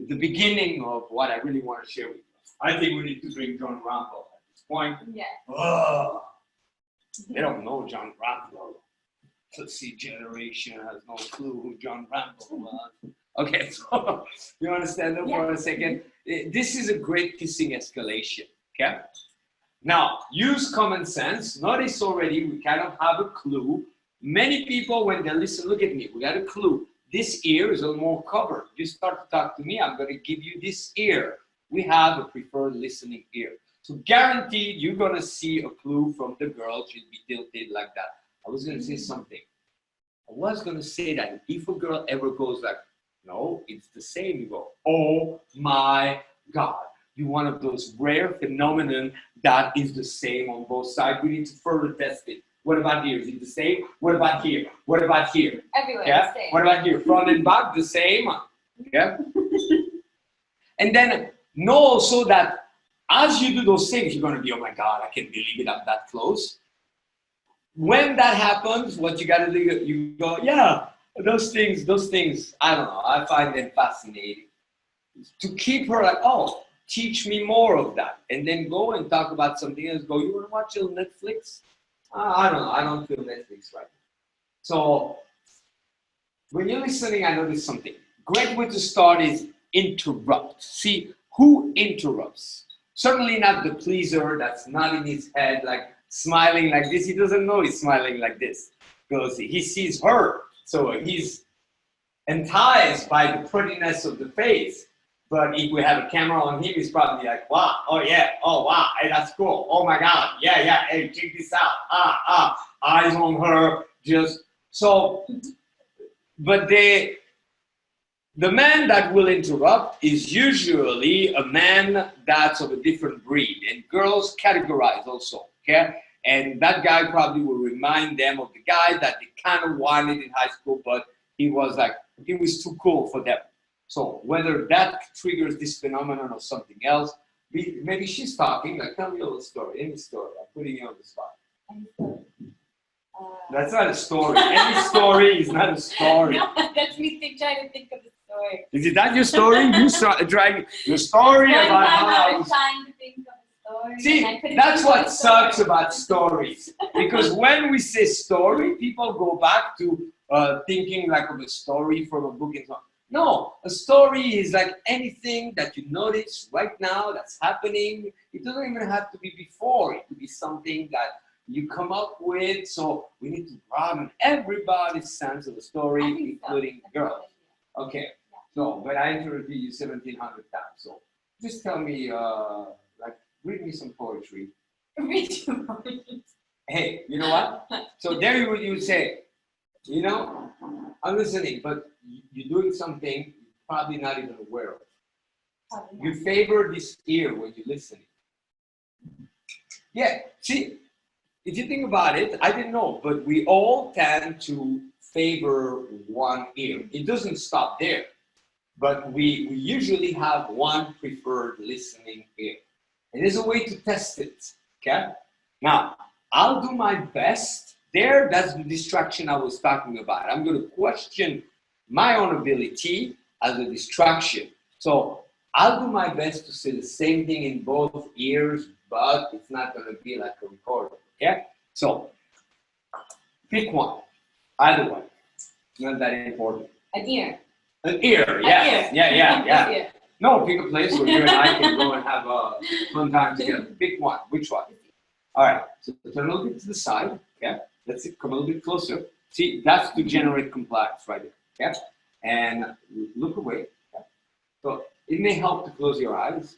the beginning of what I really want to share with you. I think we need to bring John Rambo at this point. Yeah. Oh, they don't know John Rambo. Pussy generation has no clue who John Rambo was. Okay, so you understand that for a second? This is a great kissing escalation, okay? Now, use common sense. Notice already we kind of have a clue. Many people, when they listen, look at me, we got a clue. This ear is a little more covered. You start to talk to me, I'm going to give you this ear. We have a preferred listening ear. So guaranteed, you're going to see a clue from the girl. She'll be tilted like that. I was going to say something. I was going to say that if a girl ever goes like, no, it's the same, you go, oh my God. You're one of those rare phenomenon that is the same on both sides. We need to further test it. What about here? Is it the same? What about here? What about here? Everywhere, yeah? the same. What about here? Front and back, the same? Yeah? And then know also that as you do those things, you're going to be, oh my God, I can't believe it, I'm that close. When that happens, what you got to do, you go, yeah, those things, I don't know, I find them fascinating. To keep her like, oh, teach me more of that. And then go and talk about something else. Go, you want to watch a little Netflix? I don't know, I don't feel Netflix right now. So when you're listening, I noticed something. Great way to start is interrupt. See, who interrupts? Certainly not the pleaser that's not in his head, like smiling like this. He doesn't know he's smiling like this because he sees her. So he's enticed by the prettiness of the face. But if we have a camera on him, he's probably like, wow, oh yeah, oh wow, hey, that's cool. Oh my God, yeah, hey, check this out. Eyes on her, just so. But the man that will interrupt is usually a man that's of a different breed, and girls categorize also, okay? And that guy probably will remind them of the guy that they kind of wanted in high school, but he was too cool for them. So whether that triggers this phenomenon or something else, maybe she's talking, like, tell me a little story, any story. I'm putting you on the spot. Any story? That's not a story. Any story is not a story. No, that's me trying to think of a story. Is it that your story? You start trying your story about how I was trying to think of a story. See, that's what sucks about stories. Because when we say story, people go back to thinking like of a story from a book and so on. No, a story is like anything that you notice right now that's happening. It doesn't even have to be before. It could be something that you come up with. So we need to broaden everybody's sense of a story, including girls. Okay, so but I interviewed you 1,700 times. So just tell me, read me some poetry. Read you poetry. Hey, you know what? So there you would say, you know, I'm listening, but you're doing something you're probably not even aware of. You favor this ear when you're listening. Yeah, see, if you think about it, I didn't know, but we all tend to favor one ear. It doesn't stop there, but we usually have one preferred listening ear. And there's a way to test it, okay? Now, I'll do my best. There, that's the distraction I was talking about. I'm going to question my own ability as a distraction. So I'll do my best to say the same thing in both ears, but it's not going to be like a recording, okay? So pick one, either one. It's not that important. An ear. An ear, yes. Yeah. Ear. No, pick a place where you and I can go and have a fun time together. Pick one. Which one? All right. So turn a little bit to the side. Okay. That's it. Come a little bit closer. See, that's to generate compliance right there. Okay. And look away. Okay? So it may help to close your eyes.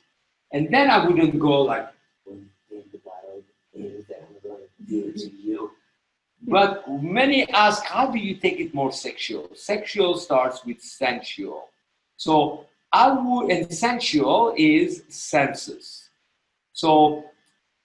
And then I wouldn't go like, but many ask, how do you take it more sexual? Sexual starts with sensual. So and sensual is senses. So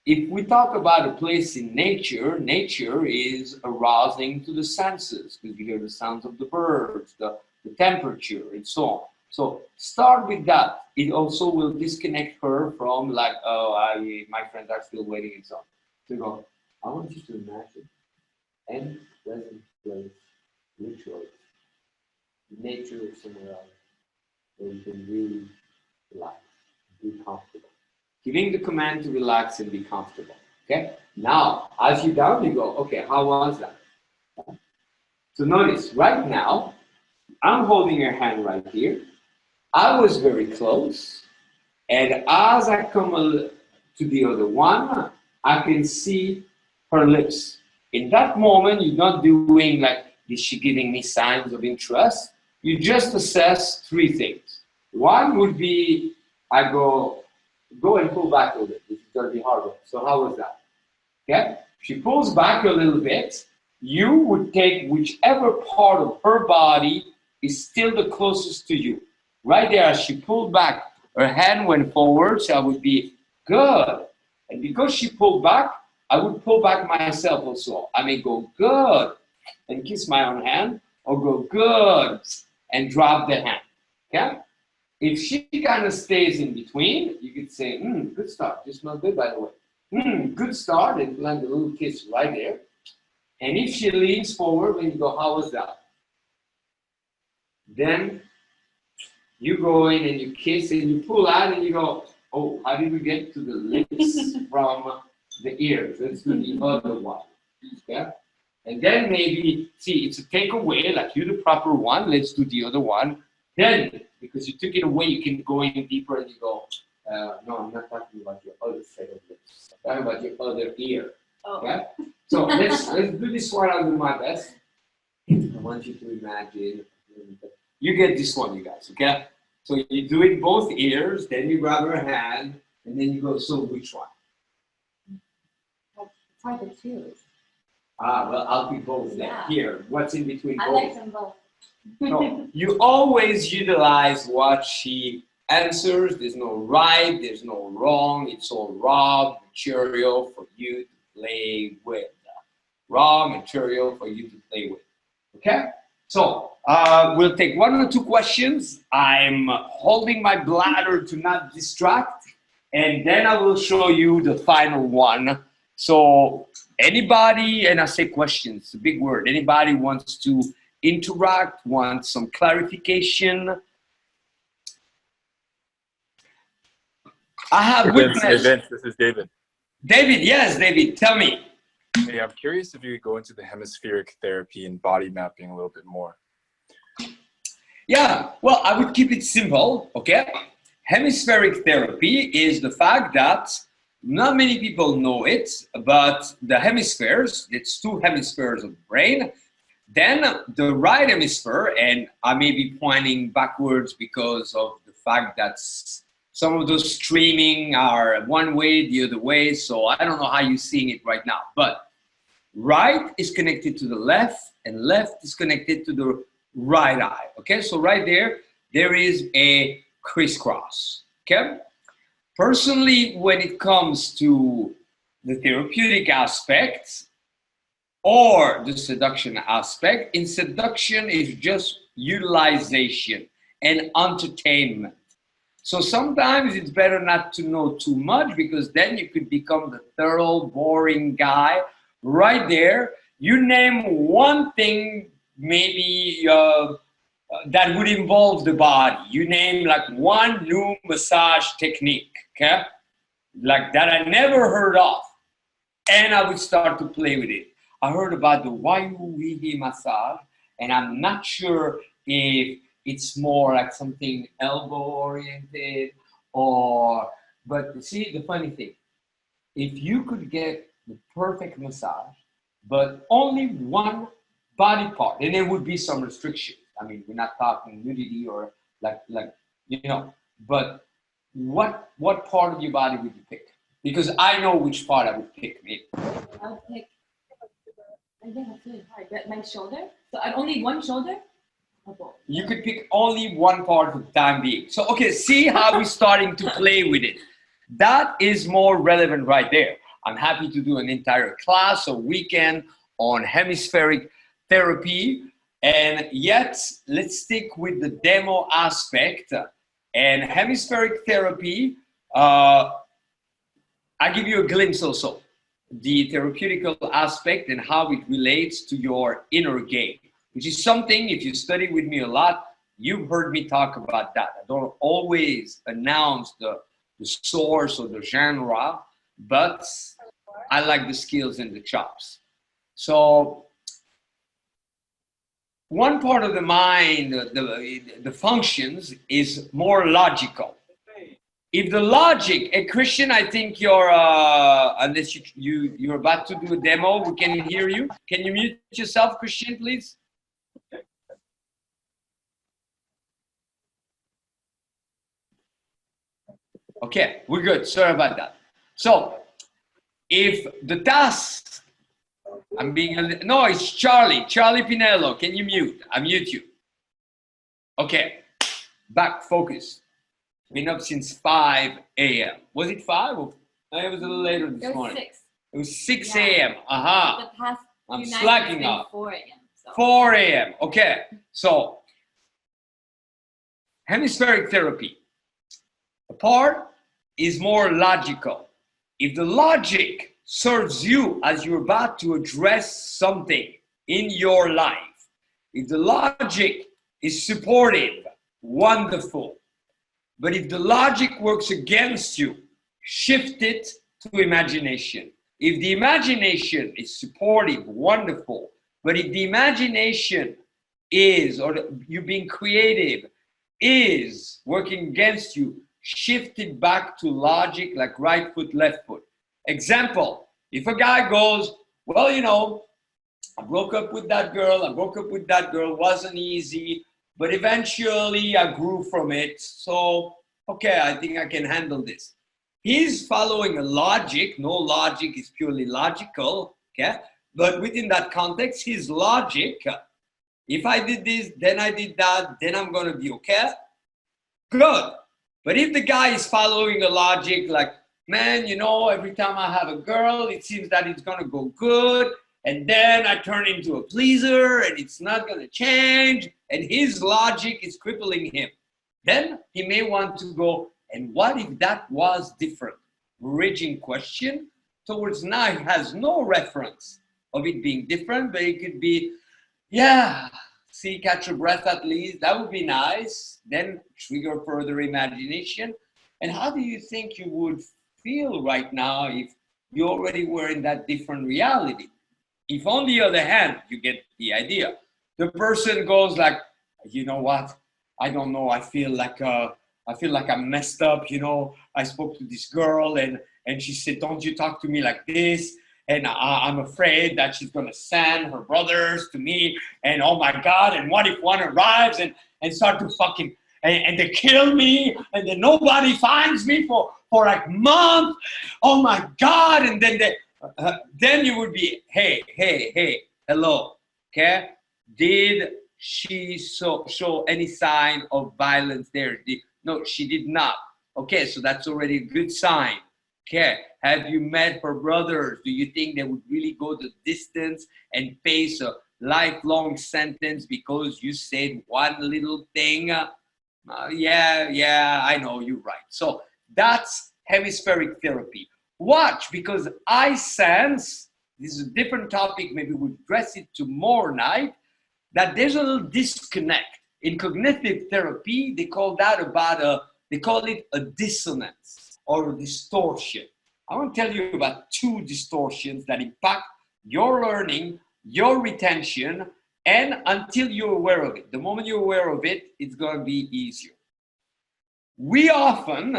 if we talk about a place in nature, nature is arousing to the senses because you hear the sounds of the birds, the temperature, and so on. So start with that. It also will disconnect her from like, my friends are still waiting and so on. So you go, I want you to imagine any pleasant place, literally, nature or somewhere else. where you can really relax, be comfortable. Giving the command to relax and be comfortable. Okay? Now, as you down, you go, okay, how was that? So notice, right now, I'm holding your hand right here. I was very close. And as I come to the other one, I can see her lips. In that moment, you're not doing like, is she giving me signs of interest? You just assess three things. One would be, I go and pull back a little bit. This is going to be harder. So how was that? Okay? She pulls back a little bit. You would take whichever part of her body is still the closest to you. Right there, as she pulled back, her hand went forward, so I would be good. And because she pulled back, I would pull back myself also. I may go good and kiss my own hand, or go good and drop the hand. Okay? If she kind of stays in between, you could say, good start. You smell good, by the way. Good start, and land a little kiss right there. And if she leans forward, when you go, how was that? Then you go in and you kiss and you pull out and you go, oh, how did we get to the lips from the ears? Let's do the other one. Okay? And then maybe, see, it's a takeaway, like you're the proper one, let's do the other one. Then, because you took it away, you can go in deeper and you go, no, I'm not talking about your other set of lips. I'm talking about your other ear. Okay? So let's do this one. I'll do my best. I want you to imagine. You get this one, you guys, okay? So you do it both ears, then you grab her hand, and then you go, so which one? It's hard to choose. Well, I'll be both then. Yeah. Here, what's in between I both? like them both. No, you always utilize what she answers. There's no right, there's no wrong. It's all raw material for you to play with. Raw material for you to play with. Okay? So we'll take one or two questions. I'm holding my bladder to not distract, and then I will show you the final one. So anybody, and I say questions, a big word, anybody wants to interact, wants some clarification? I have witnessed. Vince, this is David. David, yes, David, tell me. Hey, I'm curious if you could go into the hemispheric therapy and body mapping a little bit more. Yeah, well, I would keep it simple, okay? Hemispheric therapy is the fact that not many people know it, but the hemispheres, it's two hemispheres of the brain. Then the right hemisphere, and I may be pointing backwards because of the fact that some of those streaming are one way, the other way, so I don't know how you're seeing it right now. But right is connected to the left, and left is connected to the right eye, okay? So right there, there is a crisscross, okay? Personally, when it comes to the therapeutic aspect or the seduction aspect, in seduction is just utilization and entertainment. So sometimes it's better not to know too much, because then you could become the thorough, boring guy. Right there, you name one thing maybe that would involve the body. You name like one new massage technique, okay? Like that I never heard of. And I would start to play with it. I heard about the Wayu massage, and I'm not sure if it's more like something elbow oriented but see, the funny thing, if you could get the perfect massage, but only one body part, and there would be some restrictions. I mean, we're not talking nudity or like you know, but what part of your body would you pick? Because I know which part I would pick, maybe. I would pick, I think that's really hard, but my shoulder? So I'm only one shoulder? You could pick only one part for the time being. So, okay, see how we're starting to play with it. That is more relevant right there. I'm happy to do an entire class or weekend on hemispheric therapy. And yet, let's stick with the demo aspect. And hemispheric therapy, I give you a glimpse also. The therapeutical aspect and how it relates to your inner game, which is something, if you study with me a lot, You've heard me talk about that. I don't always announce the source or the genre, but I like the skills and the chops. So one part of the mind, the functions is more logical. If the logic, a Christian, I think you're, unless you're about to do a demo, we can hear you. Can you mute yourself, Christian, please? Okay, we're good. Sorry about that. So, if the task, I'm being, no, it's Charlie Pinello. Can you mute? I mute you. Okay, back, focus. Been up since 5 a.m. Was it 5? Or it was a little later this morning. 6. It was 6 a.m. Aha. The past I'm few nights slacking it's been off. 4 a.m. So. 4 a.m. Okay, so hemispheric therapy. The part is more logical. If the logic serves you as you're about to address something in your life, if the logic is supportive, wonderful. But if the logic works against you, shift it to imagination. If the imagination is supportive, wonderful. But if the imagination is, or you being creative, is working against you, shift it back to logic, like right foot, left foot. Example, if a guy goes, well, you know, I broke up with that girl, wasn't easy, but eventually I grew from it. So, okay, I think I can handle this. He's following a logic. No logic is purely logical, okay? But within that context, his logic, if I did this, then I did that, then I'm gonna be okay. Good. But if the guy is following a logic like, man, you know, every time I have a girl, it seems that it's gonna go good. And then I turn into a pleaser and it's not gonna change. And his logic is crippling him. Then he may want to go, and what if that was different? Bridging question towards now, he has no reference of it being different, but it could be, yeah, see, catch your breath at least. That would be nice. Then trigger further imagination. And how do you think you would feel right now if you already were in that different reality? If on the other hand, you get the idea, the person goes like, you know what? I don't know. I feel like I'm messed up. You know, I spoke to this girl and she said, don't you talk to me like this. And I'm afraid that she's going to send her brothers to me. And oh my God, and what if one arrives and start to fucking, and they kill me and then nobody finds me for like months. Oh my God. And then you would be, hey, hello, okay? Did she show any sign of violence there? No, she did not. Okay, so that's already a good sign. Okay, have you met her brothers? Do you think they would really go the distance and face a lifelong sentence because you said one little thing? Yeah, I know, you're right. So that's hemispheric therapy. Watch, because I sense, this is a different topic, maybe we'll address it tomorrow night, that there's a little disconnect. In cognitive therapy, they call it a dissonance or a distortion. I want to tell you about 2 distortions that impact your learning, your retention, and until you're aware of it. The moment you're aware of it, it's going to be easier. We often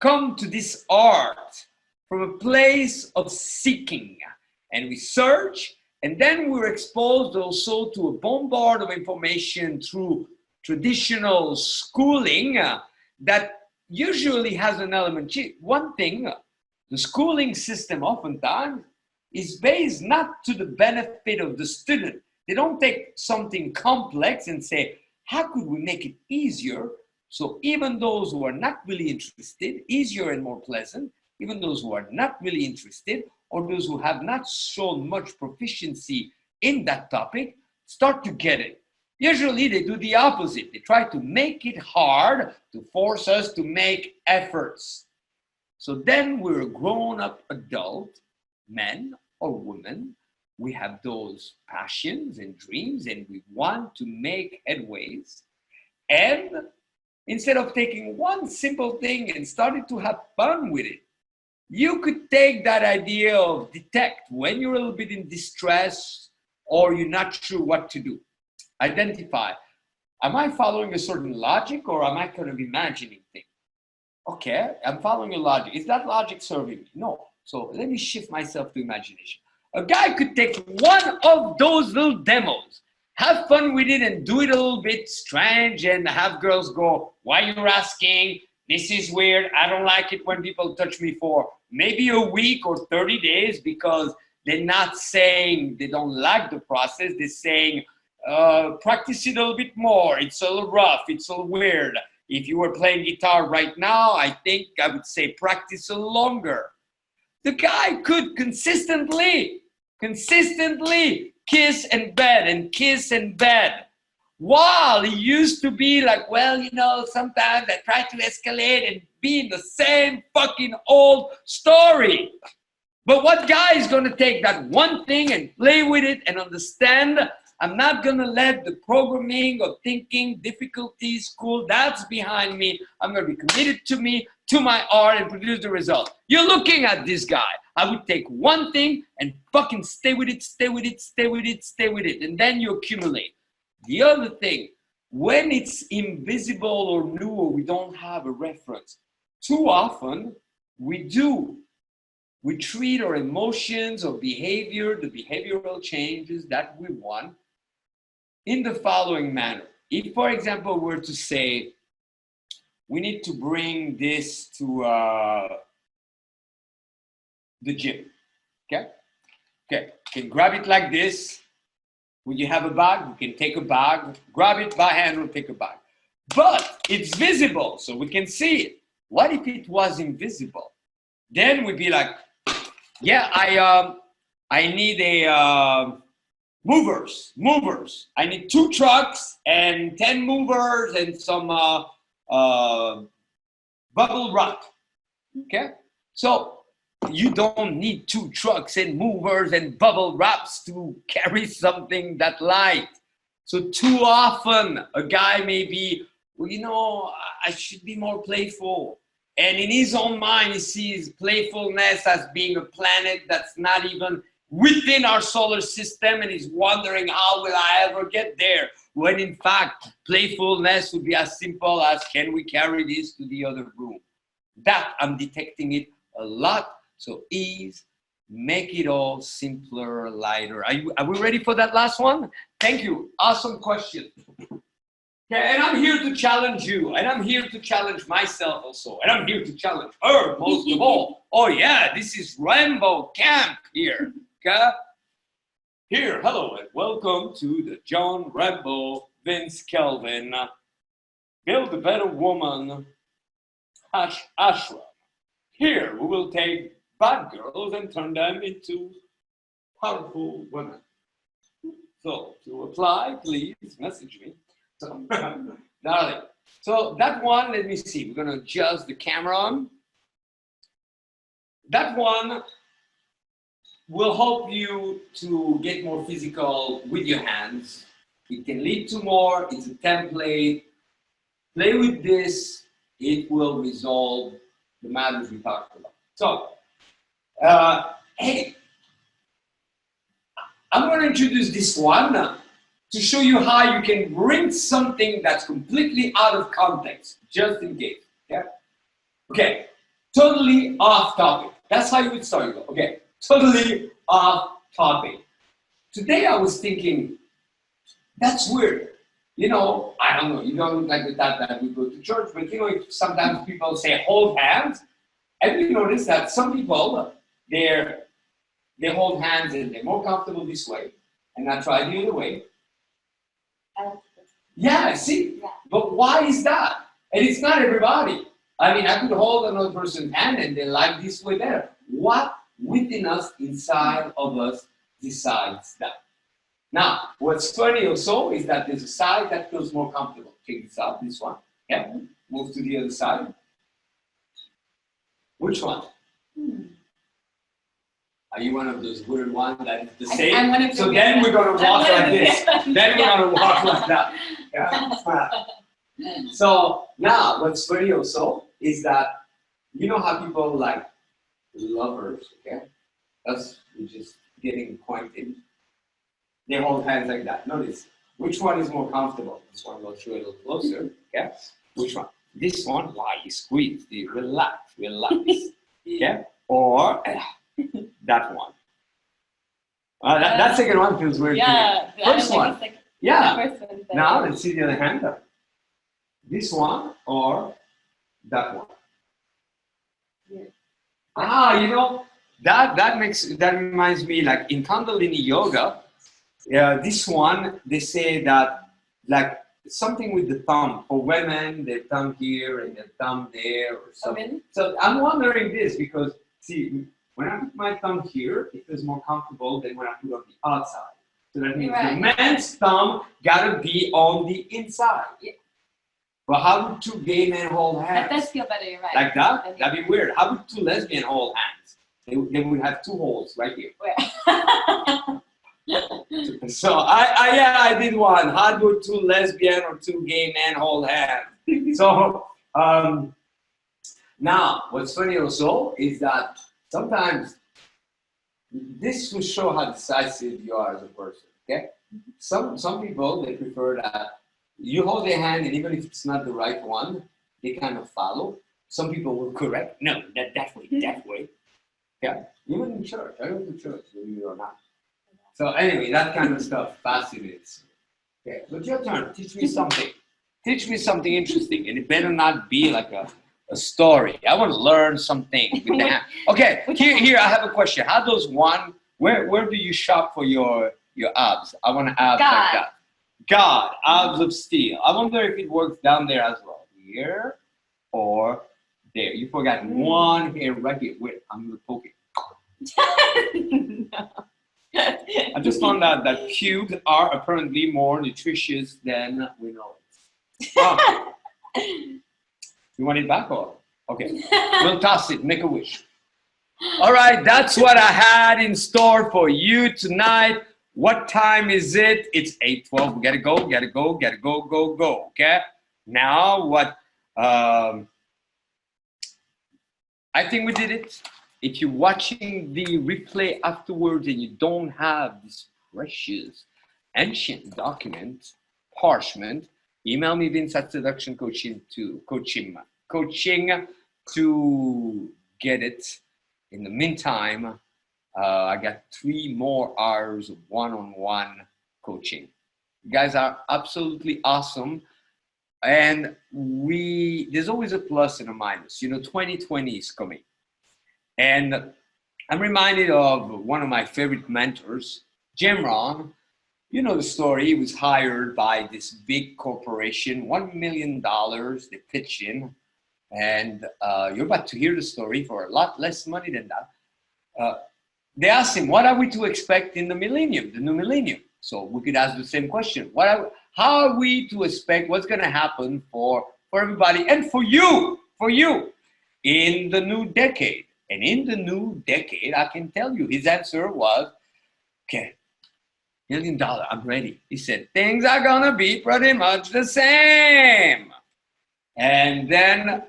come to this art from a place of seeking, and we search, and then we're exposed also to a bombard of information through traditional schooling that usually has an element. One thing, the schooling system oftentimes is based not to the benefit of the student. They don't take something complex and say, how could we make it easier? So even those who are not really interested, easier and more pleasant, even those who are not really interested, or those who have not shown much proficiency in that topic, start to get it. Usually they do the opposite. They try to make it hard to force us to make efforts. So then we're a grown-up adult, men or women. We have those passions and dreams and we want to make headways. And instead of taking one simple thing and starting to have fun with it, you could take that idea of detect when you're a little bit in distress or you're not sure what to do. Identify, am I following a certain logic or am I kind of imagining things? Okay, I'm following a logic. Is that logic serving me? No. So let me shift myself to imagination. A guy could take one of those little demos, have fun with it and do it a little bit strange and have girls go, why you're asking? This is weird. I don't like it when people touch me for maybe a week or 30 days because they're not saying they don't like the process. They're saying, practice it a little bit more. It's a little rough. It's a little weird. If you were playing guitar right now, I think I would say practice a little longer. The guy could consistently kiss and bed. While he used to be like, well, you know, sometimes I try to escalate and be in the same fucking old story. But what guy is going to take that one thing and play with it and understand, I'm not going to let the programming or thinking difficulties, school, that's behind me. I'm going to be committed to me, to my art and produce the result. You're looking at this guy. I would take one thing and fucking stay with it. And then you accumulate. The other thing, when it's invisible or new or we don't have a reference, too often we treat our emotions or behavior, the behavioral changes that we want in the following manner. If, for example, we're to say, we need to bring this to the gym, okay? Okay, you can grab it like this. When you have a bag, you can take a bag, grab it by hand or take a bag. But it's visible, so we can see it. What if it was invisible? Then we'd be like, yeah, I need a movers. I need 2 trucks and 10 movers and some bubble wrap. Okay, so you don't need 2 trucks and movers and bubble wraps to carry something that light. So too often a guy may be, well, you know, I should be more playful. And in his own mind, he sees playfulness as being a planet that's not even within our solar system, and he's wondering, how will I ever get there? When in fact, playfulness would be as simple as, can we carry this to the other room? That I'm detecting it a lot. So ease, make it all simpler, lighter. Are we ready for that last one? Thank you. Awesome question. Okay, and I'm here to challenge you, and I'm here to challenge myself also, and I'm here to challenge her most of all. Oh yeah, this is Rainbow Camp here. Okay? Here, hello, and welcome to the John Rambo Vince Kelvin Build a Better Woman ashram. Here, we will take bad girls and turn them into powerful women. So, to apply, please message me. So, darling. So that one, let me see. We're going to adjust the camera on. That one will help you to get more physical with your hands. It can lead to more. It's a template. Play with this. It will resolve the matters we talked about. So, hey, I'm going to introduce this one to show you how you can bring something that's completely out of context, just in case. Okay? Okay, totally off topic. That's how you would start. Okay, totally off topic. Today I was thinking, that's weird. You know, I don't know, you don't look like the type that we go to church, but you know, sometimes people say hold hands. Have you noticed that some people, they hold hands and they're more comfortable this way, and I try the other way. Yeah, see, yeah. But why is that? And it's not everybody. I mean, I could hold another person's hand and they like this way better. What within us, inside of us, decides that? Now, what's funny also is that there's a side that feels more comfortable. Check this out, this one. Yeah, move to the other side. Which one? Are you one of those weird ones that is the same? I'm one of so then we're going to walk like this. Then we're going to walk like that. Yeah. So now, what's funny also is that you know how people like lovers, okay? That's just getting acquainted. They hold hands like that. Notice which one is more comfortable. This one will show a little closer. Okay, which one? This one, why you squeeze, you relax, relax. Okay, or that one. That second one feels weird Yeah, to me. First one, yeah. The first one Now let's see the other hand. This one or that one. Yeah. Ah, you know that reminds me like in Kundalini yoga. This one they say that like something with the thumb for women, their thumb here and their thumb there or something. Really? So I'm wondering this because see when I put my thumb here, it feels more comfortable than when I put it on the outside. So that means the man's thumb gotta be on the inside. Yeah. But how would two gay men hold hands? That does feel better, you're right. Like that? That'd be weird. How would two lesbians hold hands? They would have two holes right here. So I did one. How do two lesbian or two gay men hold hands? So now what's funny also is that sometimes this will show how decisive you are as a person. Okay? Some people they prefer that you hold their hand and even if it's not the right one, they kind of follow. Some people will correct. No, that way. Yeah. Even in church. I go to church, believe it or not. So anyway, that kind of stuff fascinates me. Okay, but your turn. Teach me something. Teach me something interesting, and it better not be like a story. I want to learn something with the hand. Okay, here I have a question. How does one? Where do you shop for your abs? I want to abs like that. God, abs of steel. I wonder if it works down there as well. Here or there. You forgot one hair right here. Wait, I'm gonna poke it. No. I just found out that cubes are apparently more nutritious than we know. Oh. You want it back or? Okay. We'll toss it, make a wish. All right, that's what I had in store for you tonight. What time is it? It's 8:12. We gotta go, okay? Now what I think we did it. If you're watching the replay afterwards and you don't have this precious ancient document, parchment, email me Vince at Seduction Coaching to coaching to get it. In the meantime, I got 3 more hours of one-on-one coaching. You guys are absolutely awesome. And there's always a plus and a minus. You know, 2020 is coming. And I'm reminded of one of my favorite mentors, Jim Rohn. You know the story. He was hired by this big corporation, $1 million. They pitched in. And you're about to hear the story for a lot less money than that. They asked him, what are we to expect in the millennium, the new millennium? So we could ask the same question. How are we to expect what's going to happen for everybody and for you in the new decade? And in the new decade, I can tell you, his answer was, okay, $1 million, I'm ready. He said, things are going to be pretty much the same. And then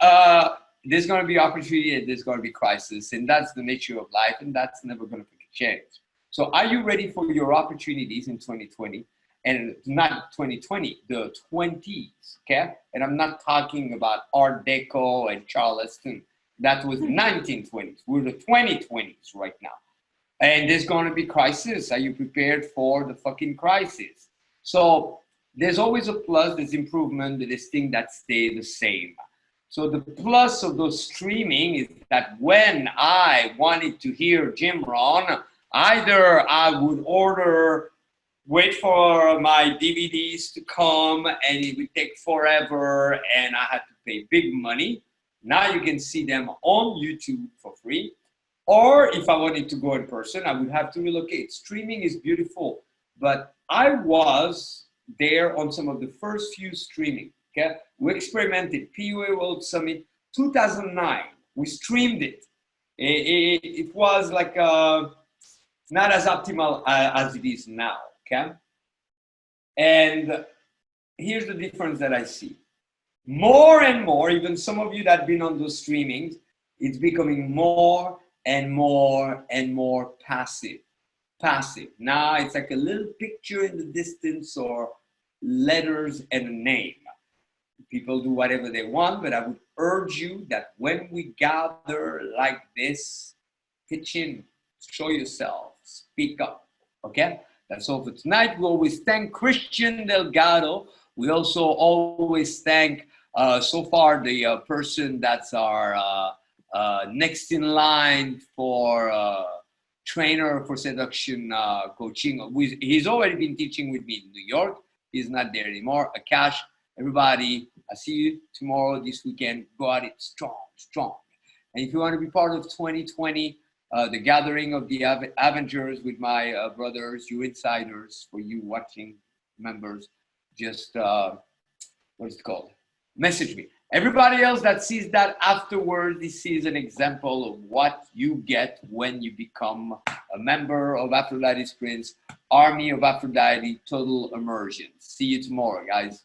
there's going to be opportunity and there's going to be crisis. And that's the nature of life. And that's never going to change. So are you ready for your opportunities in 2020? And not 2020, the 20s, okay? And I'm not talking about Art Deco and Charleston. That was the 1920s. We're the 2020s right now. And there's going to be crisis. Are you prepared for the fucking crisis? So there's always a plus, there's improvement, there's things that stay the same. So the plus of those streaming is that when I wanted to hear Jim Rohn, either I would wait for my DVDs to come and it would take forever and I had to pay big money. Now you can see them on YouTube for free. Or if I wanted to go in person, I would have to relocate. Streaming is beautiful, but I was there on some of the first few streaming. Okay, we experimented PUA World Summit 2009. We streamed it. It was like not as optimal as it is now. Okay, and here's the difference that I see. more and more, even some of you that have been on those streamings, it's becoming more and more and more passive. Passive. Now it's like a little picture in the distance or letters and a name. People do whatever they want, but I would urge you that when we gather like this, pitch in, show yourself, speak up. Okay? That's all for tonight. We always thank Christian Delgado. We also always thank so far the person that's our next in line for trainer for seduction coaching. He's already been teaching with me in New York. He's not there anymore. Akash, everybody, I'll see you tomorrow, this weekend. Go at it strong, strong. And if you want to be part of 2020, the gathering of the Avengers with my brothers, you insiders, for you watching members, just, what is it called? Message me. Everybody else that sees that afterwards, this is an example of what you get when you become a member of Aphrodite's Prince, Army of Aphrodite, total immersion. See you tomorrow, guys.